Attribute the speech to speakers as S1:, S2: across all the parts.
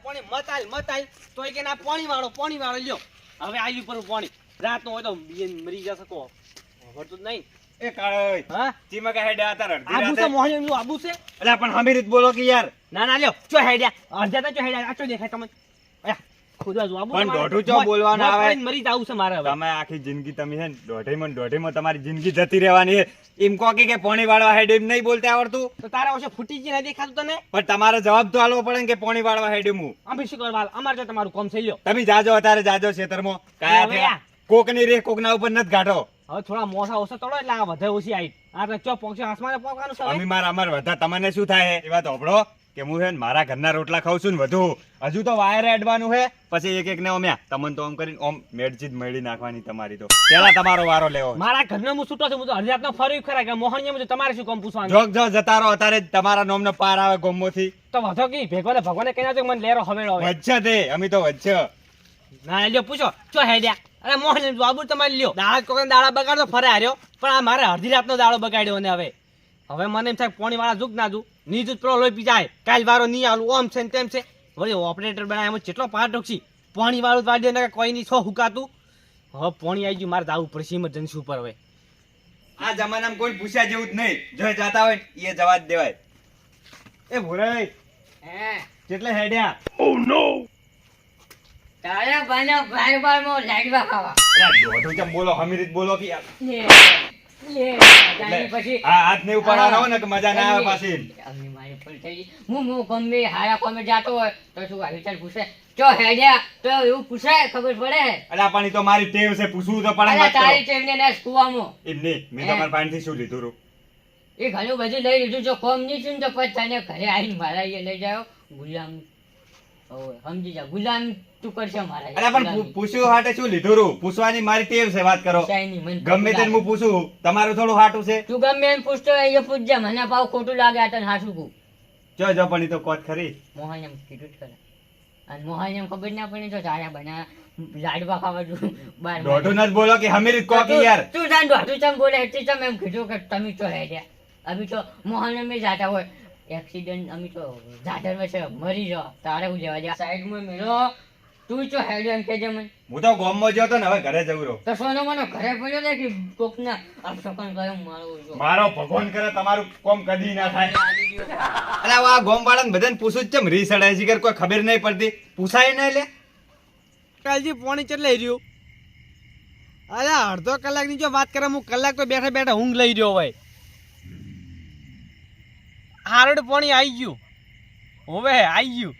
S1: પાણી મત આલ તોય કે ના પાણી વાળો લ્યો હવે આલ્યું પર પાણી રાત નો હોય તો મરી જશે કો વળતું નહીં
S2: એ કાળોય
S1: હા
S2: ચીમા કા હેડ્યા હતા અડધી
S1: આબુ
S2: રાતે
S1: છે મોહન નું આબુ છે
S2: અલ્યા પણ હમી રીત બોલો કે યાર
S1: ના લ્યો ચો હેડ્યા અડધા તો ચો હેડ્યા આટલો દેખાય તમને અયા ખુદા જો આબુ
S2: પણ દોઢું ચો બોલવાનું આવે
S1: મરી જાવું છે મારે હવે
S2: તમે આખી જિંદગી તમે છે ને દોઢીમાં તમારી જિંદગી જતી રહેવાની છે એમ કહો કે પાણી વાળવા હેડ એમ નહીં બોલતે આવડતું
S1: તો તારા ઓછે ફૂટી જ નહીં દેખાતું તને
S2: પણ તમારે જવાબ તો આલવો પડે ને કે પાણી વાળવા હેડ હું
S1: અમે શું કરવા અમારે તો તમારું કામ થઈ લ્યો
S2: તમે જાજો અત્યારે જાજો ખેતરમાં કાયા થયા કોકની રે કોકના ઉપર નથી ગાઢો
S1: હવે થોડા મોસા ઓછા તળો એટલે આ વધે ઓછી આવી આ તો ચો પોંક્ષે આસમાને પોકવાનું છે
S2: અમે અમાર વધા તમને શું થાય એ વાત હોભળો કે હું છે ને મારા ઘરના રોટલા ખાઉં છું ને વધુ હજુ તો વાયર એડવાનું છે પછી એક ને ઓમ્યા તમને તો ઓમ કરીને ઓમ મેડચીજ મળી નાખવાની તમારી તો પેલા તમારો વારો લેવો
S1: મારા ઘરનો હું છૂટો છું હું તો હરિયાતનો ફરી ખરા કે મોહણીએ મુજબ તમારે શું કામ પૂછવાનું
S2: જોગ જો જતારો અત્યારે તમારા નામનો પાર આવે ગોમોથી
S1: તો વધો કી ભગવાને કહીના તો મને લેરો હવેડો હવે
S2: વચ્ચે તે અમે તો વચ્ચે
S1: ના લ્યો પૂછો ચો હેડ્યા અરે મોહન બાબુ તમારે લ્યો દાડા કોકને દાડા બગાડતો ફરે હાર્યો પણ આ મારે અડધી રાતનો દાડો બગાડ્યો ને હવે મને એમ થાય પાણી વાળા જુક ના જુ નીજુ પ્રો લોહી પી જાય કાલ વારો નહીં આલું ઓમ છે ને તેમ છે વળી ઓપરેટર બનાય એમાં કેટલો પાર ઢોકશી પાણી વાળું વાળી દે કોઈ નહીં છો હુકાતું હવે પાણી આવી ગયું મારે જવું પડશે ઇમરજન્સી ઉપર હવે
S2: આ જમાનામાં કોઈ પૂછ્યા જેવું જ નહીં જો જાતા હોય એ જવા જ દેવાય એ ભોરાઈ
S3: હે
S2: કેટલે હેડ્યા
S3: ઓ નો તારા ભાઈના બારમાં લાડવા ખાવા
S2: અરે દોઢું ચમ બોલો હમીરીત બોલો કે યાર
S3: લે તારી પછી
S2: આ હાથ ને ઉપાડવાનો ને કે મજા ના આવે પાછી
S3: અમને મારી પર થઈ હું ગમે હારા કોમે જાતો હોય તો શું આવી ચાલ પૂછે જો હેડ્યા તો એવું પૂછાય ખબર પડે
S2: અલા પાણી તો મારી ટેવ છે પૂછવું તો પડે
S3: અલા તારી ટેવને ના કુવામાં
S2: એમ નહીં મેં તમારા પાણીથી શું લીધું રૂ
S3: એ ઘણું બધું લઈ લીધું જો કોમ નહીં છું તો પછી તને ઘરે આવીને મારા એ લઈ જાયો ગુલામ ઓય સમજી જા ગુલામ તું કરશે મારા
S2: અલા પણ પૂછ્યું હાટે શું લીધું રૂ પૂછવાની મારી ટેવ છે વાત કરો ગમે તેને હું પૂછું તમારું થોડું હાટું છે
S3: તું ગમે એમ પૂછતો હોય એ પૂછજે મને ભાવ ખોટું લાગે આ તને હાસું કહું
S2: જો પણ ઈ તો કોત ખરી
S3: મોહન એમ કીધું જ કરે અને મોહન એમ ખબર ના પડી તો તારા બના લાડવા ખાવા દઉં બાર
S2: દોઢું ન જ બોલો કે હમીરીત કો કે યાર
S3: તું જાણ દોઢું ચમ બોલે એટલી ચમ એમ કીધું કે તમે તો હેડ્યા અભી તો મોહન અમે જાતા હોય એક્સિડન્ટ અમે તો જાડરમાં છે મરી જાવ તારે હું લેવા જા સાઈડમાં મેલો તું તો હેડ્યો એમ કહેજે મને
S2: હું તો ગોમમાં જ્યો તો ને હવે ઘરે જવું રહું
S3: તો સોનો મને ઘરે પડ્યો ને કે કોકના અપશકન કર્યો
S2: મારો ભગવાન કરે તમારું કોમ કદી ના થાય અલા આ ગોમ વાળાને બધાને પૂછું જ ચમ રી સડાય છે કોઈ ખબર નહીં પડતી પૂછાય નહીં લે
S1: કાલજી પાણી ચટલે રહ્યું અરે અડધો કલાકની જો વાત કરે હું કલાક તો બેઠા બેઠા ઊંઘ લઈ રહ્યો હોય હારડ પાણી આવી ગયું હવે આવી ગયું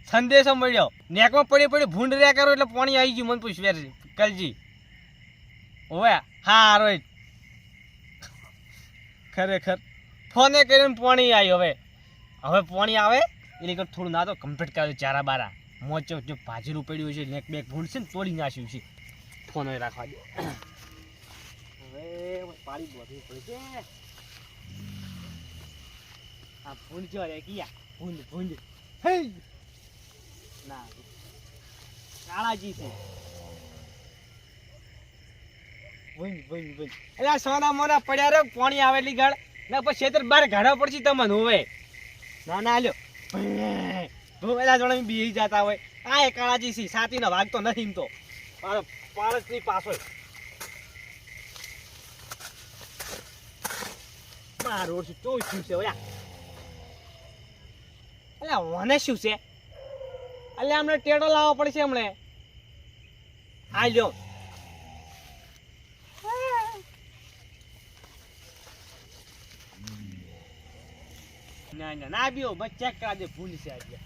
S1: સંદેશો મળ્યો નેકમાં પડી ભૂંડ રહ્યા કરો એટલે પાણી આવી ગયું મને પૂછ્યું કલજી હવે હા રોહિત ખરેખર ફોને કરીને પાણી આવ્યું હવે પાણી આવે એટલે થોડું ના તો કમ્પ્લીટ કર્યું ચારા બારા મોચો જો ભાજરું પડ્યું છે નેક બેક ભૂંડ છે ને તોડી નાખ્યું છે ફોન રાખવા દે હવે પાણી બોધવું પડશે આ ભૂંડ જો રે કિયા ભૂંડ હે ના કાળાજી છે ભૂંડ એટલે સોના મોના પડ્યા રે પાણી આવેલી ગાળ ના પછી ખેતર બાર ગાડા પડશે તમને હોવે ના લ્યો ભૂવેલા જોડે બી જતા હોય આ એ કાળાજી છે સાતીનો ભાગ તો નથી તો મારો પારસની પાછળ મારો તો શું છે ઓલા અલ્યા મને શું છે અલ્યા અમને ટેડો લાવવો પડશે હમણે આ લ્યો ના બીઓ બસ ચેક કરા દે ભૂલ છે આજે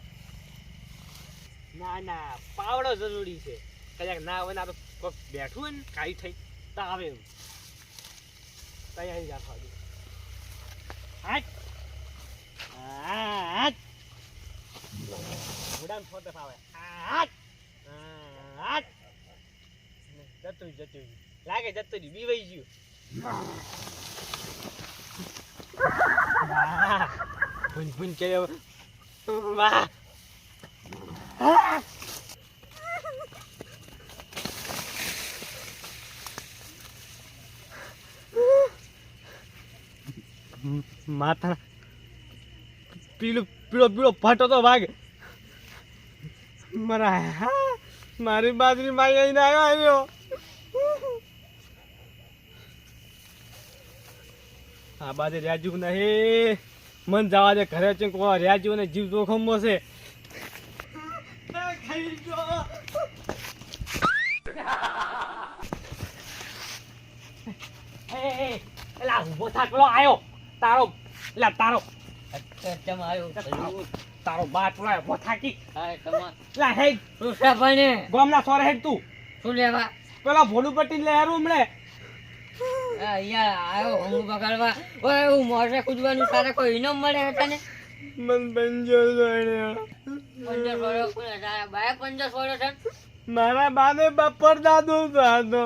S1: ના પાવડો જરૂરી છે કદાચ ના હોય ના તો કોક બેઠું હોય ને કાઈ થઈ તો આવે એવું તૈયારી રાખવા દે હાટ ઘોડાને ફોટો આવે જતું લાગે જતું બીવાઈ ગયું ભૂન કે વાહ માથા પીળો પીળો પીળો ફાટો તો વાગ મારી બાજરી માં આવીને આવ્યો આ બાજુ રાજુ નહીં મન જવા દે ઘરે છે રાજુ ને જીવ જોખમમાં છે એલા ઉભો થા પેલો આયો તારો એલા તારો
S3: ચમ આવ્યો
S1: તારો બાપ પેલો ઉભો થાકી
S3: હા તમાર
S1: એલા હેડ
S3: રૂસા બને
S1: ગોમના સોરે હેડ તું
S3: શું લેવા
S1: પેલા ભોલું પટ્ટી લે હારું હમણે
S3: યાર આવ્યો હું બગાડવા ઓય હું મોઢે કૂદવાનું તારે કોઈ ઇનામ મળે તને
S1: મન બંજો જોડ્યો
S3: 15 વર્ષ કોને તારા બાય 15 વર્ષ છે
S1: મારા બાને બાપર દાદો હતો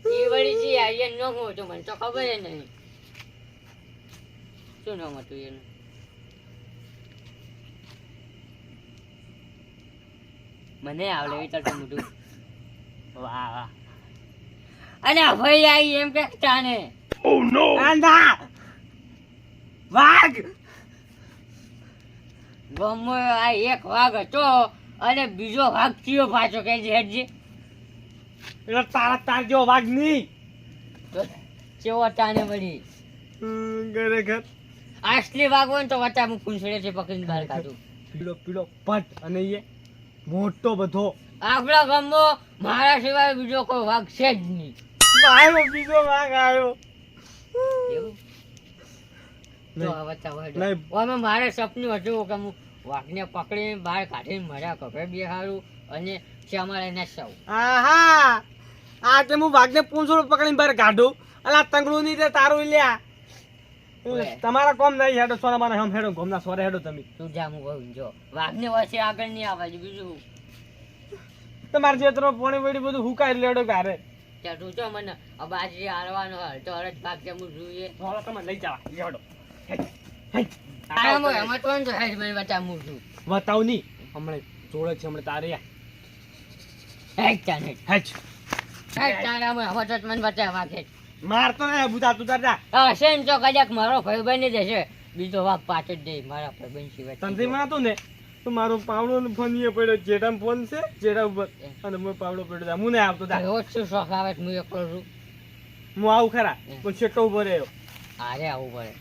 S3: એ વળી છે આયન નો હું તો મને તો ખબર જ નહીં શું નામ હતું એનું મને આવડે વિચાર મોટું વાહ વાહ અને ભાઈ આઈ એમ કે ચાને
S1: ઓ નો આંધા વાઘ
S3: ગમો આ એક વાઘ હતો અને બીજો વાઘ કયો પાછો કે જે હેડજી
S1: એટલે તારા તાર જેવો વાઘ નહીં
S3: તો કેવો ચાને વળી
S1: ખરેખર
S3: આસલી વાઘ હોય ને તો વટા હું પૂંછડે છે પકડીને બહાર કાઢું
S1: પીળો પીળો પટ અને એ મોટો બધો
S3: આપણા ગામમાં મારા સિવાય બીજો કોઈ વાઘ છે જ નહીં
S1: આવ્યો બીજો વાઘ આવ્યો
S3: એવું તો આ વચ્ચા વાળો
S1: નહીં.
S3: ઓમે મારે સપનું હતું કે હું વાઘને પકડીને બહાર કાઢીને મારા કપડે બેહાડું અને શ્યામાળે નસાવું
S1: આહા આ કે હું વાઘને પૂંછડું પકડીને બહાર કાઢું અલા તંગડું નહીં તે તારું લ્યા
S3: ઓય.
S1: તમારા કોમ નહીં હેડો સોના માના હમ હેડો ગોમના સોરે હેડો તમે
S3: તું જા હું કહું જો વાઘને વચ્ચે આગળ નહીં આવવા દે બીજું શું?
S1: તમારે જેતરો પોણી વળી બધું હુકાઈ લેડો ગારે
S3: ત્યાં તું જો મને આ બાજરી હારવાનો હોય તો હરજ ભાગ કે હું જોઈએ
S1: હોળો તમે લઈ જાવ લેડો
S3: તારામાં એમાં તો વાંધો હેડ મને વચ્ચા હું છું
S1: બતાવ ની હમણે જોડે છે હમણે તારે
S3: હેડ ચાન હેડ
S1: હેચ
S3: તારામાં એમાં તો મને વચ્ચા વાગે
S1: મારતો ને બુતા તું તાર જા
S3: હશે ને તો કદાચ મારો ભાઈ બની જશે બીજો વાઘ પાછો જ દે મારા ભાઈ બની સિવાય
S1: તંત્રી માં હતું ને તો મારો પાવડો ને ફોન એ પડ્યો જેઠામાં ફોન છે જેઠા ઉપર અને મેં પાવડો પડ્યો હું નહીં આવતો તા
S3: રોજ શું શોખ આવે છે હું એકલો છું
S1: હું આવું ખરા પણ છેટો ઉભો રહ્યો
S3: હારે આવું પડે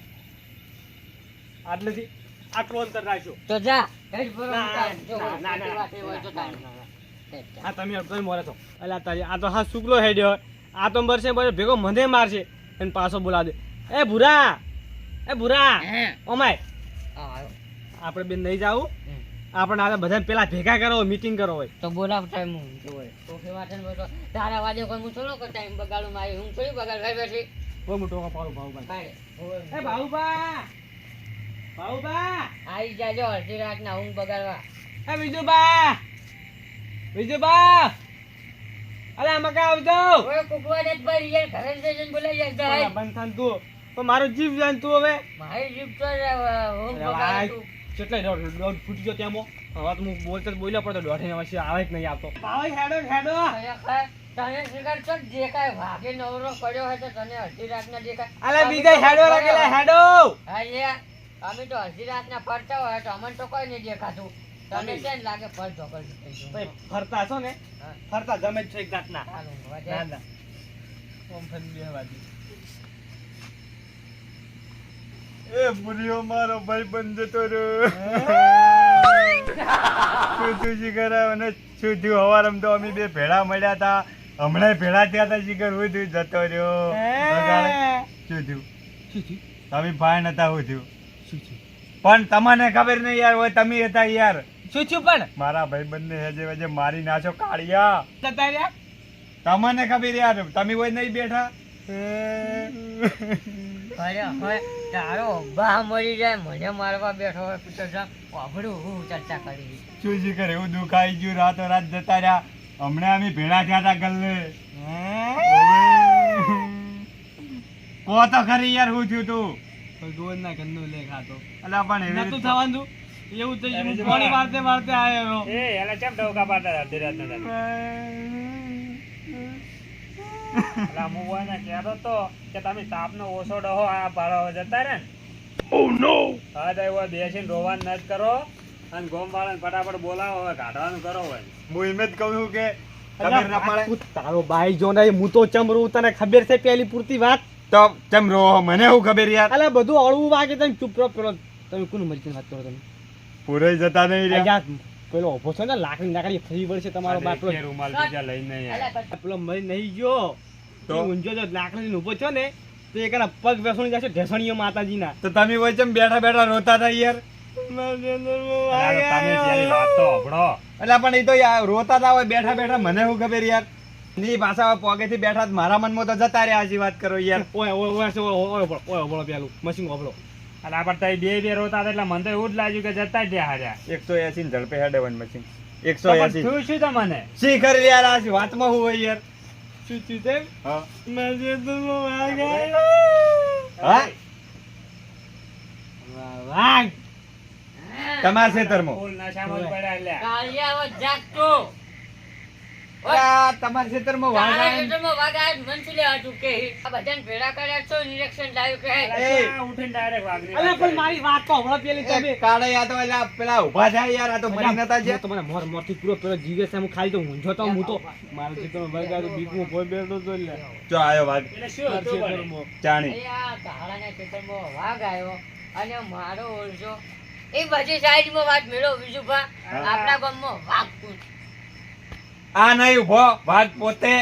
S1: આટલેથી આટલું અંતર રાખ્યો
S3: તો જા હેડ ભરો
S1: ના,
S3: તાન. જો
S1: ના, ના, ના,
S3: વાત હોય તો તાન. હેડ જા.
S1: હા તમે મોરે છો અલા તારી આ તો હા શુક્લો હેડ્યો આ તો મરશે બરે ભેગો મને મારશે અને પાછો બોલાવે એ ભૂરા
S3: હે.
S1: ઓમાય
S3: હા, આવ્યો.
S1: આપણે બેન નહીં જાવું
S3: હમ.
S1: આપણે આ બધા પેલા ભેગા કરો મીટિંગ કરો હોય
S3: તો બોલાવતા હું જોવે તો કેવા છે ને બધો તારા વાદે કોઈ હું થોડો કે ટાઈમ બગાડું મારી હું થોડી બગાડ ભાઈ બેઠી
S1: બહુ મોટો પાડો ભાઉભાઈ
S3: કાંઈ.
S1: એ ભાઉભા
S3: આઈ જાજો અડધી રાતના ઊંઘ બગાડવા
S1: એ બીજુબા અરે આમાં કા આવજો
S3: ઓય કુકવા દે ભાઈ યાર ઘરે જઈને બોલાઈ જાય
S1: બંધ થાન તું તો મારો જીવ જાન તું હવે
S3: મારી જીપ તો ઊંઘ
S1: અરે
S3: બગાડ તું
S1: કેટલા દોઢ ફૂટી ગયો ત્યાં હવે તો હું બોલતો બોલ્યો પડતો દોઢીને પછી આવે જ નહીં આવતો ભાઈ હેડો
S3: ખરેખર તને શિકાર તો જે કાંઈ ભાગે નવરો પડ્યો હોય તો તને અડધી રાતના દેખાય
S1: અલે બીજા હેડો રાખેલા હેડો
S3: હા લ્યા અમે તો અડધી રાતના ફરતા હોય તો અમને તો કોઈ નહીં દેખાતું તને છે ને લાગે ફર ઢોકળ
S1: ભાઈ ફરતા છો ને ફરતા જમે જ છો એક જાતના ના
S3: ચાલુ
S1: ના ઓમ ફરી બે વાજી
S2: એ બુરિયો મારો ભાઈ બંધ જતો રહ્યો શું શિખર અને શું થયું હવારમ તો અમે બે ભેળા મળ્યા હતા હમણાં ભેળા થયા હતા શિખર હું થયું જતો રહ્યો બગાડે. શું થયું તમે ભાઈ નતા હું થયું પણ તમને ખબર નહીં યાર હોય તમે હતા યાર
S1: શું થયું પણ
S2: મારા ભાઈ બંને હેજે વજે મારી નાખો કાળિયા
S1: જતા રહ્યા
S2: તમને ખબર યાર તમે હોય નહીં બેઠા
S3: અરે હવે તારો બા મરી જાય મને મારવા બેઠો હોય પિત્તર સાહેબ વાપડું હું ચર્ચા કરી
S2: શું શિખર એવું દુખાઈ ગયું રાતો રાત જતા રહ્યા હમણાં અમે ભેળા થયા હતા ગલ્લે કહો તો ખરી યાર શું થયું તું
S1: ભગવાન ના ઘરનું લેખ આ તો
S2: અલા પણ એવી
S1: નતું
S2: રીતે-
S1: થવાનું એવું તો હું પાણી મારતે મારતે આવ્યો
S4: અને ગોમવાળાને ફટાફટ બોલાવો હવે કાઢવાનું કરો હવે
S2: હું એમ જ કહું છું કે ખબર ના પડે
S1: તું તારો ભાઈ જો ને હું તો ચમરું તને ખબર છે પેલી પૂરતી વાત
S2: તો ચમ રો મને શું ખબર યાર
S1: અલે બધું અળવું વાગે તમે ચૂપ રહો પેલો તમે કોનું મરજી વાત કરો તમે
S2: પૂરાઈ જતા નહીં રહ્યા
S1: અહીંયા પેલો ઉભો છે ને લાકડી ફરી વળશે તમારો બાટલો
S4: એક રૂમાલ બીજા લઈને નહીં આવ્યા.
S1: પેલો મરી નહીં ગયો
S2: તો?
S1: તો ઊંઝો જો લાકડી ઉભો છો ને તો એક એના પગ બેસણી જશે ઢેસણીઓ માતાજીના
S2: તો તમે હોય ચમ બેઠા બેઠા રોતા હતા યાર
S4: અરે તમે જેની વાત તો સાંભળો.
S2: એટલે પણ એ તો યાર રોતા હતા હોય બેઠા બેઠા મને શું ખબર યાર ની પાછા પોગેથી બેઠા જ મારા મનમાં તો જતા રહ્યા આજી વાત કરો યાર
S1: ઓય ઓય ઓય ઓય ઓય પેલું મશીન ઓબળો
S4: અને આપણે તઈ બે રોતા હતા એટલે મને તો એવું જ લાગ્યું કે જતા જ રહ્યા હાર્યા.
S2: 180 ની ઝડપે હેડે વન મશીન
S4: તો પણ
S2: 180
S4: થયું શું તમને?
S2: શી કરી યાર આ વાતમાં હું હોય યાર
S1: શું થયું તેમ
S2: હા
S1: વાઘ
S2: હા તમારા ખેતરમાં
S4: ફૂલ નશામાં જ પડ્યા એટલે.
S3: કાળિયાઓ જાગતો.
S2: આ તમારા ખેતરમાં વાઘ
S3: તારા
S2: આયા ને?
S3: ખેતરમાં વાઘ આયા ને મન શું લેવા તું કે? આ બધાને ભેળા કર્યા છો, નિરીક્ષણ લાવ્યું કે?
S4: એટલે આ ઉઠીને direct વાઘની
S1: અલે
S4: વાત
S1: પણ
S4: કરી.
S1: મારી વાત તો હમણાં પેલી તમે
S2: એ કાળે આ તો એટલે પેલા ઊભા થાય યાર આ તો મરી નતા
S1: હું
S2: જ્યાં
S1: તમને મોર મોરથી પૂરો પેલો જીવે છે હું ખાલી તો ઊંઝો તો હું તો મારા ચિત્રમાં વગાડું બીકમાં ભોય બેઠો તો લે
S2: જો આયો વાઘ
S4: એટલે શું હતું વળી?
S1: ચિત્રમાં
S2: ચાણી
S3: અહીંયા કાળાના ખેતરમાં વાઘ આવ્યો અને મારો ઓળશો એ બધી સાઈડમાં વાત મેળો વિજુભા
S2: હા.
S3: આપણા ગામમાં વાઘ પૂછ.
S2: આ નહીં ઉભો વાઘ પોતે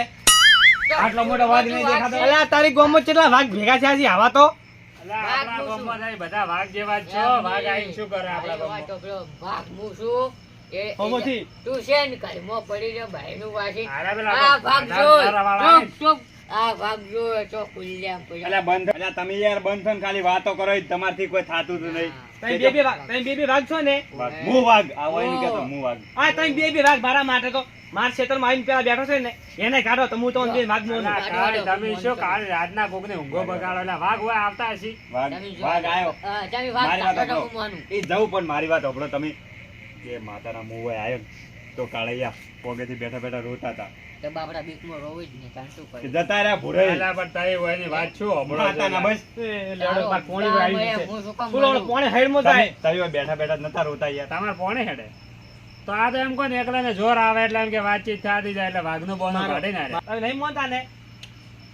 S2: આટલો મોટો વાઘ નહીં દેખાતો?
S1: અલે આ તારી ગામમાં કેટલા વાઘ ભેગા થયા છે આવા તો
S4: એટલે આપણા
S3: વાઘ
S4: ગામમાં થાય બધા વાઘ જેવા જ છો. વાઘ આવીને શું કરે આપણા ગામમાં?
S3: વાઘ હું છું
S1: હોમોથી.
S3: તું છે ને ઘરમાં પડી રહ્યો ભાઈનું વાસી
S4: હારા પેલા
S3: આ ભાગ જો
S4: વાળા
S3: ચૂપ ચૂપ આ ભાગ જો તો ખુલ્લેમ પડ્યો
S2: અલ્યા બંધ અલ્યા તમે યાર બંધ થઈને ખાલી વાતો કરો તમારથી કોઈ થાતું જ નહીં
S1: તમે બે વાઘ છો ને
S2: વાઘ. હું વાઘ આ હોય ને કહેતો હું વાઘ
S1: આ તમે બે વાઘ મારા માટે તો મારા ક્ષેત્રમાં આવીને પેલા બેઠો છે ને એને કાઢો તો હું તો બે વાઘ મોનું
S4: અલા, કાલે તમે શું કાલે રાતના કોકને ઊંઘો બગાડો એટલે વાઘ હોય આવતા હશે.
S2: વાઘ
S3: તમે જો.
S2: વાઘ આયો
S3: હા, તમે વાત
S2: મારી વાત
S3: સાંભળો તો
S2: સાંભળો.
S3: હું માનું.
S2: એ જવું પણ મારી વાત સાંભળો તમે કે માતાના મું હોય આયો ને તો કાળૈયા પોગેથી બેઠા બેઠા રોતા હતા
S3: તો બાપડા બીકમાં રોવું જ નહીં કારણ શું
S2: કે
S3: કરું?
S2: જતા રહ્યા ભૂરાઈ
S4: અલા, પણ તારી હોય ની વાત શું સાંભળો છો
S2: માતાના
S4: એટલે?
S2: બસ
S1: લેવડો પાક પોણી
S3: તારો
S1: આવી
S3: એ
S1: છે
S3: હું શું કામ
S1: બોલો
S3: માનું?
S1: પોણી હાઈડમાં જાય
S2: તમે બેઠા બેઠા નતા રોતા યાર
S4: તમારે કોણે હેડે? તો આ તો એમ કોને એકલાને જોર આવે એટલે એમ કે વાતચીત થતી જાય એટલે વાઘનું બોનું કાઢી ના રે.
S1: તમે નહીં માનતા ને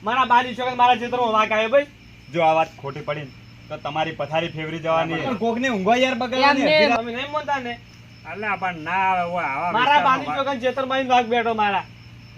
S1: મારા બારી છોકરા મારા ક્ષેત્રમાં વાઘ આવ્યો ભાઈ
S2: જો આ વાત ખોટી પડી ને તો તમારી પથારી ફેવરી જવાની પણ કોકને ઊંઘવા યાર
S3: એમને-
S2: બગાડવાની
S1: તમે નહીં માનતા ને
S4: અલા, પણ ના આવે હોય આવા
S1: મારા બારી
S4: વિસ્તારમાં
S1: છોકરા ક્ષેત્રમાં આવીને વાઘ બેઠો મારા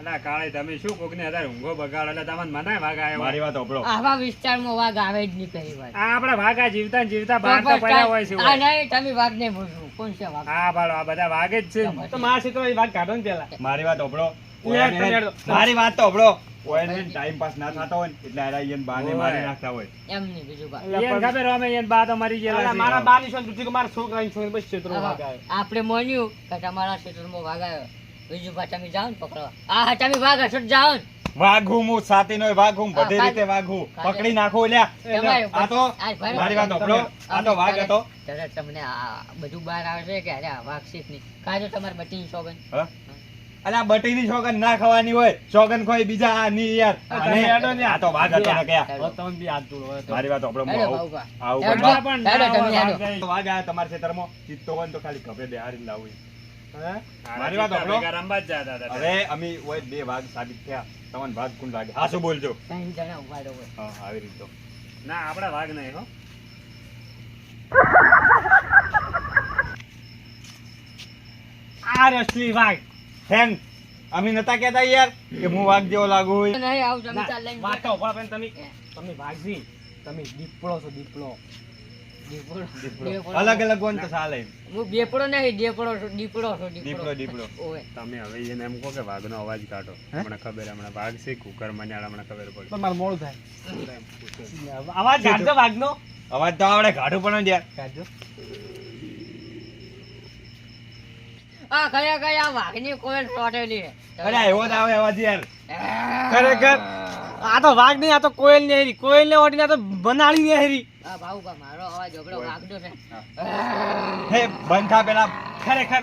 S4: અલા, કાળે તમે શું કોકને અત્યારે ઊંઘો બગાડો એટલે તમને મનાય વાઘ આવ્યો હોય?
S2: મારી વાત સાંભળો
S3: આવા વિસ્તારમાં વાઘ આવે જ નહીં પહેલી વાર.
S4: આ આપણા વાઘ આ જીવતા ને જીવતા બહાર તો
S3: તો
S4: પડ્યા હોય છે
S3: આ
S4: હોય.
S3: નહીં, તમે વાઘ નહીં બોલશો. કોણ છે વાઘ?
S4: હા ભાડો આ બધા વાઘ જ છે ને.
S1: તો મારા ક્ષેત્રમાં વાઘ કાઢો ને પેલા
S2: મારી વાત સાંભળો
S1: યાર, તમે યાર.
S2: મારી વાત તો સાંભળો ઓયને ટાઈમ પાસ ના થતો હોય ને એટલે આડા ઈયન બાને
S4: ઓય.
S2: મારી નાખતા હોય
S3: એમ નહીં બીજું વાત.
S4: એને ખબર હોય અમે એને બા તો મરી ગયેલા
S1: અલા,
S4: છે.
S1: મારા બારી છોકરા દૂધી કે મારા છોકરાની છોકરી બસ ક્ષેત્રમાં વાઘ આવ્યો
S3: આપણે માન્યું કે તમારા ક્ષેત્રમાં વાઘ આવ્યો. બીજું વાત તમે જાઓ ને પકડવા. હા તમે વાઘ હશો તો જાઓ ને.
S2: વાઘું હું સાતીનો વાઘું બધી
S3: હા,
S2: રીતે વાઘું
S3: કાલે-
S2: પકડી નાખો લ્યા
S3: તમારે
S2: આ તો
S3: આ ભાઈ-
S2: મારી વાત સાંભળો આ તો વાઘ હતો
S3: તરત તમને આ બધું બહાર આવે છે કે અરે આ વાઘ શીખ નહીં કાજો તમારે બટીની સોગન.
S2: હ? અલા આ બટીની સોગન ના ખાવાની હોય સોગન કોઈ બીજા આ ની યાર
S1: તમે
S2: અને
S1: હેડો ને.
S2: આ તો વાઘ હતો ને કયા
S1: હવે તમે બી હાથ જોડો હવે તો.
S2: મારી વાત સાંભળો હું
S3: હેડો
S2: આવું
S3: બાઉકા.
S2: આવું
S3: હેડો.
S2: કરવા.
S4: પણ ના
S3: હેડો, તમે
S4: હોય
S3: હેડો.
S4: વાઘ જાય.
S2: તો વાઘ આયા તમારા ખેતરમાં ચિત્તો હોય ને તો ખાલી ખભે બેહારીને લાવું
S1: હે?
S2: મારી વાત સાંભળો.
S4: ભેગા રમવા જ જતા હતા.
S2: હવે અમે ઓય બે વાઘ સાબિત થયા તમને વાઘ કોણ લાગે હા શું બોલજો
S3: ત્રણ જણા ઉભા રહો.
S2: હા આવી રીતે તો.
S4: ના આપણે વાઘ નહીં હો.
S1: આ રસલી વાઘ
S2: થેન્ક અમે નતા કહેતા યાર કે હું વાઘ જેવો લાગુ હોય
S3: નહીં આવું તમે
S1: ના,
S3: ચાલ લઈને
S1: વાત તો ઉભા રહો, તમે તમે વાઘજી તમે દીપડો છો દીપડો
S3: દીપડો.
S2: દીપડો.
S3: દીપડો.
S2: અલગ અલગ હોય ને તો ચાલે
S3: હું બેપડો નહીં દીપડો છું. દીપડો છું,
S2: દીપડો દીપડો
S3: ઓય.
S4: તમે હવે એને એમ કહો કે વાઘનો અવાજ કાઢો હમણાં ખબર હમણાં વાઘ છે કુકર મન્યાળ હમણાં ખબર પડી.
S1: પણ મારે મોડું થાય આવાજ કાઢજો વાઘનો
S2: અવાજ તો આવડે કાઢું પણ યાર
S1: કાઢજો
S3: આ કયા કયા વાઘની કોઈ ટોટેલી
S2: અરે એવો જ આવે અવાજ યાર
S1: ખરેખર આ તો વાઘ નહીં આ તો કોયલ ને હેરી કોયલ ને ઓડીને આ તો બનાળી ને હેરી
S3: આ ભાઉકા મારો અવાજ ઓગળો વાગતો છે.
S2: હે બંધ થા પેલા
S1: ખરેખર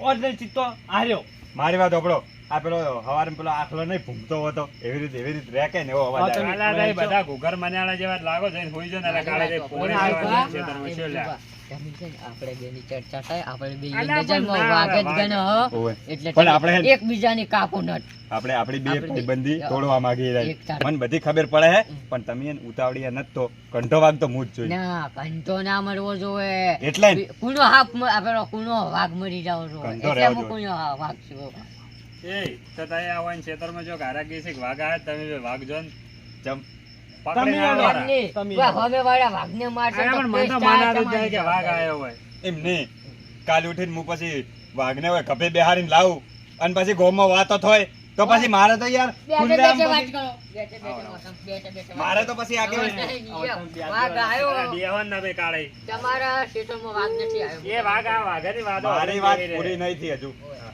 S1: ઓરિજિનલ ચિત્તો હાર્યો
S2: મારી વાત સાંભળો આ પેલો હવારે પેલો આખલો નહીં ભૂમતો હતો એવી રીતે રે કે ને એવો અવાજ આવે
S4: અલા, તારી બધા ઘુઘર મન્યાળા જેવા જ લાગો છે. હોઈ જો ને એટલે કાળે તે પોણી
S3: આ
S4: જેવા
S3: ઉભા.
S4: છે, તને
S3: એ
S4: શું લ્યા?
S3: ઉભા. તમે છે ને આપણે બેની ચર્ચા થાય, આપણે બે
S4: અલા, પણ
S3: નજરમાં
S4: ના
S3: વાગ જ
S4: આવે,
S3: ગણો
S4: વાગ.
S3: હો.
S2: ઓવે.
S3: એટલે
S2: પણ
S3: તમે
S2: આપણે હે ને-
S3: એકબીજાની કાપો નટ.
S2: આપણે આપણી બે
S3: આપણે બે-
S2: ભાઈબંધી
S3: હા.
S2: તોડવા માંગી રહી.
S3: એક તાર-
S2: મને બધી ખબર પડે હે પણ તમે એને ઉતાવળીયા નથી તો ઘંટો વાગ તો હું જ જોઈ
S3: ના કંટો ના મરવો જોવે.
S2: એટલે જ.
S3: કુનો આપણો કુનો વાઘ મરી જાવ જોવે.
S2: કંટો
S3: એટલે
S2: રહેવો
S3: હું
S2: જોઈએ.
S3: કુનો વાઘ છું.
S4: એ તો તઈ આવવાની ખેતરમાં જો ગારા ગઈ વાઘ આવે તમે બે વાઘ જો ને
S2: ચમ
S4: પકડીને
S1: તમે
S4: આવો.
S1: આવો.
S3: એમની,
S1: તમે
S3: કોઈ સામેવાળા વાઘને મારશે
S4: અરે
S3: તો
S4: પણ મને તો
S3: પેસ્ટ
S4: મનાતું જ
S3: તમારી
S4: નહીં કે વાઘ
S3: જવાબદારી.
S4: આવ્યો હોય.
S2: એમ નહીં કાલ ઉઠીને હું પછી વાઘને હોય કપે બેહારીને લાવું અને પછી ગોમાં વાતો થાય તો પછી મારે તો યાર
S3: બેઠે
S2: ખુલ્લેઆમ
S3: બેઠે વાત
S2: પછી-
S3: કરો. બેઠે બેઠે મોસમ, બેઠે બેઠે વાત
S2: મારે
S3: કરો.
S2: તો પછી આગળ
S3: વાઘ આવ્યો.
S4: અરે બેહવાન ના બે કાળે.
S3: તમારા ક્ષેત્રમાં વાઘ નથી આવ્યો.
S4: એ વાઘ આ વાઘની વાતો
S2: મારી
S4: હજી
S2: વાત
S4: બેહી રહે.
S2: પૂરી નહીં થઈ હજુ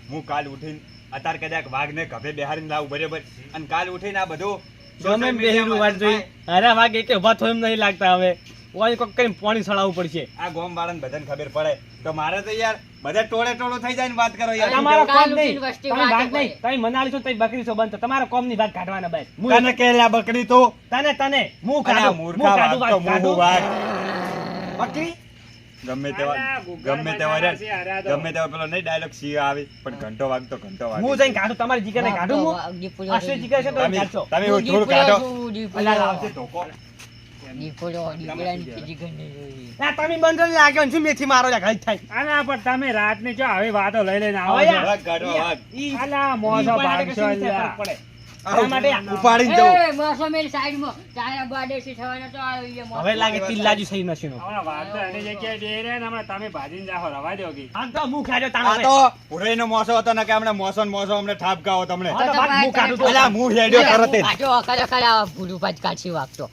S2: હું કાલ ઉઠીને અત્યારે કદાચ વાઘને કપે બેહારીને લાવું બરાબર અને કાલ ઉઠીને આ બધું
S1: ગમે એમ બેહીનું વાત જોઈ અરે વાઘ એકે ઉભા થયો એમ નહીં લાગતા હવે ઓય કોક કરીને પાણી સળાવવું પડશે
S2: આ ગોમ વાળાને બધાને ખબર પડે તો મારે તો યાર બધા ટોળે ટોળું થઈ જાય ને વાત કરો યાર
S1: તમારો
S3: કાલ
S1: કોમ નહીં
S3: ઉઠીને વસ્તી
S1: તમે
S3: વાતો
S1: ભાગ નહીં
S3: કરે.
S1: તમે મનાલી છો તમે બકરી છો બંધ તમારો કોમ ની વાત કાઢવાના બસ
S2: તને કેલા બકરી તો
S1: તને તને હું
S2: અને આ
S1: કાઢું
S2: મૂર્ખા વાઘ તો મું વાઘ
S1: બકરી
S2: ગમે તેવા
S4: અલા, ગુગ્ગળ
S2: ગમે તેવા રે
S4: મજાના છે, અરે આ તો.
S2: ગમે તેવા પેલો નહીં ડાયલોગ સી આવે પણ ઘંટો વાગ તો ઘંટો વાગ
S1: હું જઈને કાઢું તમારી જીગરને કાઢું હું
S3: વાઘ દીપડો
S1: આશરે જીગર છે તો
S2: તમે
S1: કાઢશો
S2: તમે
S3: હું
S2: થોડું
S3: દીપડો
S2: કાઢો
S3: છું, દીપડો.
S2: અલા લાવજે ધોકો
S3: દીપડાની જીગર નહીં જોઈ.
S1: ના તમે બંધ લાગ્યો ને મેથી મારો લે ઘાઈ થાય
S4: અલા, પણ તમે રાતની જો આવી વાતો લઈ લઈને આવો
S1: હવે
S4: છો.
S1: યાર.
S2: વાઘ કાઢવા વાઘ
S1: ઈ
S4: અલા, મોસો
S1: ઈ ઉપાડે
S4: ભાગશો
S1: કશું નહીં
S4: અલ્યા.
S1: ફરક પડે. એના માટે
S2: ઉપાડીને જવું
S3: એ, મોસમેરી સાઈડમાં તારા બાદેશી થવાના તો આ ઈ મોસમ.
S1: હવે લાગે તીલ લાજુ સહી નસીનો
S4: હમણાં વાઘ તો એની જગ્યાએ બેહી રહે ને હમણાં તમે ભાજીને જાઓ, રવા દો કી.
S1: આમ તો મું ખાજો
S2: આ
S1: તાણો
S2: તો પુરેનો મોસો હતો ને કે હમણાં મોસો ને મોસો અમને ઠાપકાઓ તમને
S1: હા, તો વાત મું કાઢું તો.
S2: અલા હું હેડ્યો તરત જ.
S3: કાઢો, ખરેખર આ ભૂલું પાછ કાઢી વાગતો.